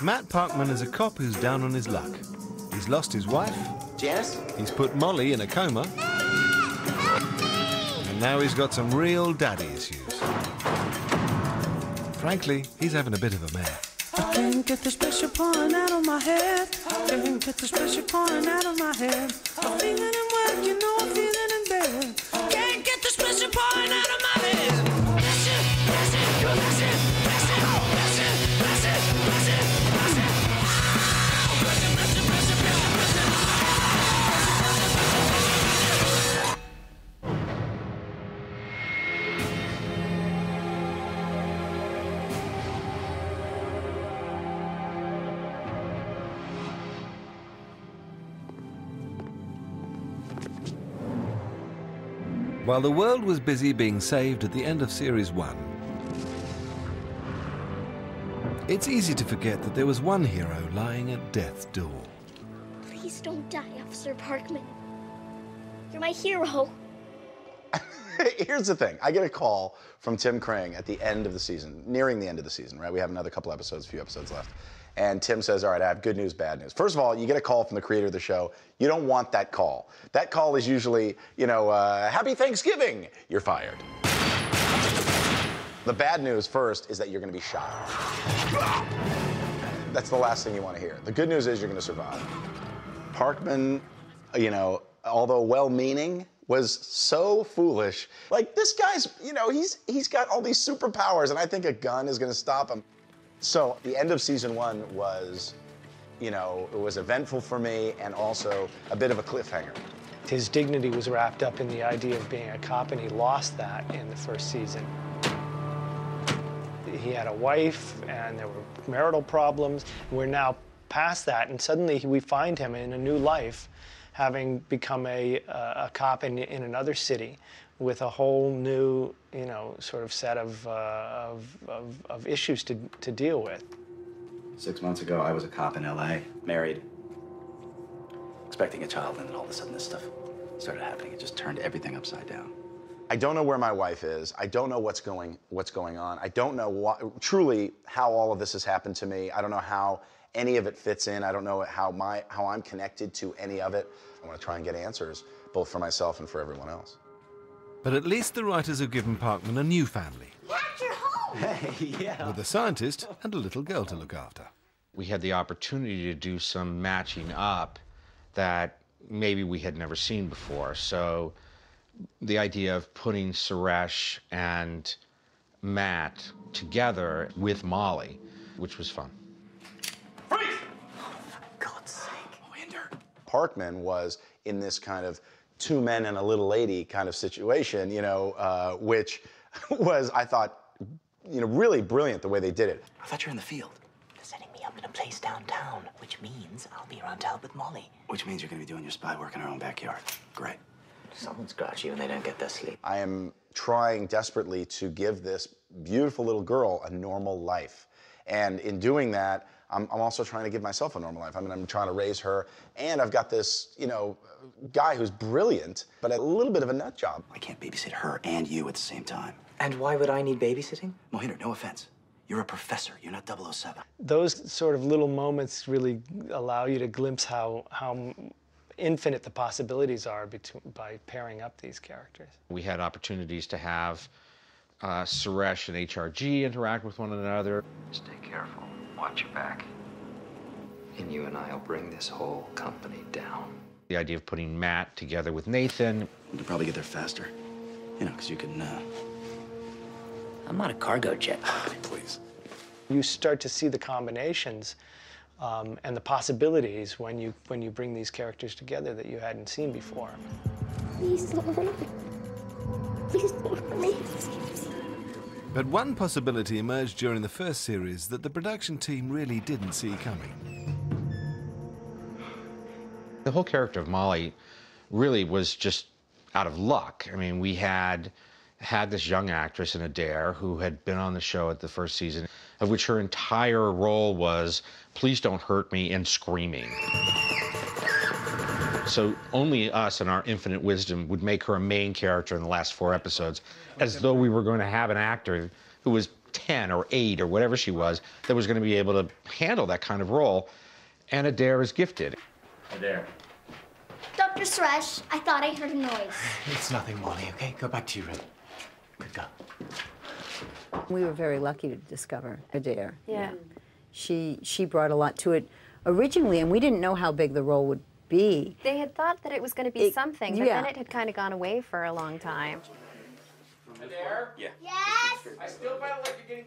Matt Parkman is a cop who's down on his luck. He's lost his wife. Janice? He's put Molly in a coma. And now he's got some real daddy issues. Frankly, he's having a bit of a mare. I can't get this pressure pouring out of my head. Can't get this pressure pouring out of my head. I'm feeling in work, you know I'm feeling in bed. Can't get this pressure pouring out of my head. Pressure, pressure, pressure, pressure, pressure, pressure, pressure, pressure. Pressure, pressure, pressure, pressure, pressure. While the world was busy being saved at the end of Series 1, it's easy to forget that there was one hero lying at death's door. Please don't die, Officer Parkman. You're my hero. Here's the thing. I get a call from Tim Krang at the end of the season, nearing the end of the season, right? We have another couple episodes, few episodes left. And Tim says, all right, I have good news, bad news. First of all, you get a call from the creator of the show. You don't want that call. That call is usually, happy Thanksgiving. You're fired. The bad news first is that you're going to be shot. That's the last thing you want to hear. The good news is you're going to survive. Parkman, although well-meaning, was so foolish. Like, this guy's, he's got all these superpowers, and I think a gun is going to stop him. So the end of season 1 was, it was eventful for me and also a bit of a cliffhanger. His dignity was wrapped up in the idea of being a cop, and he lost that in the first season. He had a wife, and there were marital problems. We're now past that, and suddenly we find him in a new life, having become a cop in another city with a whole new, sort of set of issues to deal with. 6 months ago, I was a cop in LA, married, expecting a child, and then all of a sudden this stuff started happening. It just turned everything upside down. I don't know where my wife is. I don't know what's going on. I don't know truly how all of this has happened to me. I don't know how any of it fits in. I don't know how I'm connected to any of it. I want to try and get answers, both for myself and for everyone else. But at least the writers have given Parkman a new family. That's your home. Hey, yeah. With a scientist and a little girl to look after. We had the opportunity to do some matching up that maybe we had never seen before. So the idea of putting Suresh and Matt together with Molly, which was fun. Freeze! Oh, for God's sake. Winder. Parkman was in this kind of 2 men and a little lady kind of situation, which was, I thought, really brilliant the way they did it. I thought you were in the field. They're setting me up in a place downtown, which means I'll be around to help with Molly. Which means you're going to be doing your spy work in our own backyard. Great. Someone scratch you and they don't get their sleep. I am trying desperately to give this beautiful little girl a normal life. And in doing that, I'm also trying to give myself a normal life. I mean, I'm trying to raise her, and I've got this, guy who's brilliant, but a little bit of a nut job. I can't babysit her and you at the same time. And why would I need babysitting? Mohinder, no offense. You're a professor. You're not 007. Those sort of little moments really allow you to glimpse how infinite the possibilities are by pairing up these characters. We had opportunities to have Suresh and HRG interact with one another. Stay careful. Watch your back. And you and I will bring this whole company down. The idea of putting Matt together with Nathan. You can probably get there faster. Because you can, I'm not a cargo jet. Please. You start to see the combinations and the possibilities when you bring these characters together that you hadn't seen before. Please don't hurt me. Please don't hurt me. But one possibility emerged during the first series that the production team really didn't see coming. The whole character of Molly really was just out of luck. I mean, we had this young actress in Adair who had been on the show at the first season, of which her entire role was, please don't hurt me, and screaming. So only us and our infinite wisdom would make her a main character in the last 4 episodes, as though we were going to have an actor who was 10 or 8 or whatever she was that was going to be able to handle that kind of role. And Adair is gifted. Adair. Dr. Suresh, I thought I heard a noise. It's nothing, Molly, okay? Go back to your room. Good girl. We were very lucky to discover Adair. Yeah. She brought a lot to it originally, and we didn't know how big the role would be. They had thought that it was going to be something, but yeah. then it had kind of gone away for a long time. Adair? Yes? I still felt like you're getting